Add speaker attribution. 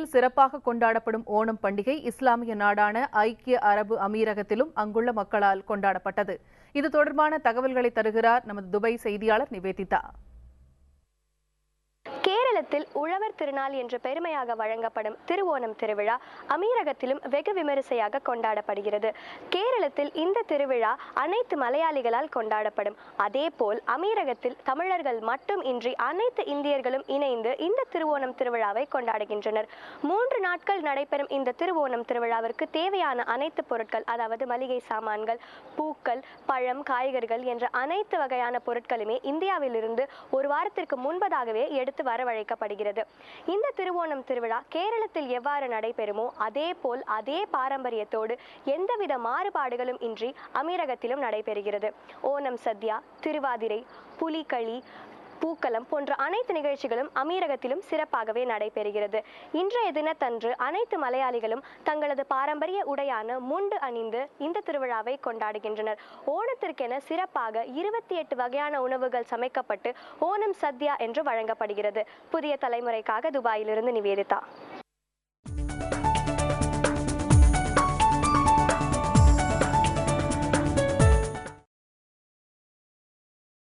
Speaker 1: அமீரகத்தில் சிறப்பாக கொண்டாடப்படும் ஓணம் பண்டிகை இஸ்லாமிய நாடான ஐக்கிய அரபு அமீரகத்திலும் அங்குள்ள மக்களால் கொண்டாடப்பட்டது. இது தொடர்பான தகவல்களை தருகிறார் நமது துபாய் செய்தியாளர் நிவேதிதா.
Speaker 2: கேரளத்தில் உழவர் திருநாள் என்ற பெருமையாக வழங்கப்படும் திருவோணம் திருவிழா அமீரகத்திலும் வெகு விமரிசையாக கொண்டாடப்படுகிறது. கேரளத்தில் இந்த திருவிழா அனைத்து மலையாளிகளால் கொண்டாடப்படும். அதேபோல் அமீரகத்தில் தமிழர்கள் மட்டும் இன்றி அனைத்து இந்தியர்களும் இணைந்து இந்த திருவோணம் திருவிழாவை கொண்டாடுகின்றனர். 3 நாட்கள் நடைபெறும் இந்த திருவோணம் திருவிழாவிற்கு தேவையான அனைத்து பொருட்கள், அதாவது மளிகை சாமான்கள், பூக்கள், பழம், காய்கறிகள் என்ற அனைத்து வகையான பொருட்களுமே இந்தியாவிலிருந்து ஒரு வாரத்திற்கு முன்பதாகவே எடுத்து வரவழைக்கப்படுகிறது. இந்த திருவோணம் திருவிழா கேரளத்தில் எவ்வாறு நடைபெறுமோ அதே போல் அதே பாரம்பரியத்தோடு எந்தவித மாறுபாடுகளும் இன்றி அமீரகத்திலும் நடைபெறுகிறது. ஓணம் சத்யா, திருவாதிரை, புலிகளி, பூக்களம் போன்ற அனைத்து நிகழ்ச்சிகளும் அமீரகத்திலும் சிறப்பாகவே நடைபெறுகிறது. இன்றைய தினத்தன்று அனைத்து மலையாளிகளும் தங்களது பாரம்பரிய உடையான முண்டு அணிந்து இந்த திருவிழாவை கொண்டாடுகின்றனர். ஓணத்திற்கென சிறப்பாக 28 வகையான உணவுகள் சமைக்கப்பட்டு ஓணம் சத்யா என்று வழங்கப்படுகிறது. புதிய தலைமுறைக்காக துபாயிலிருந்து நிவேதிதா.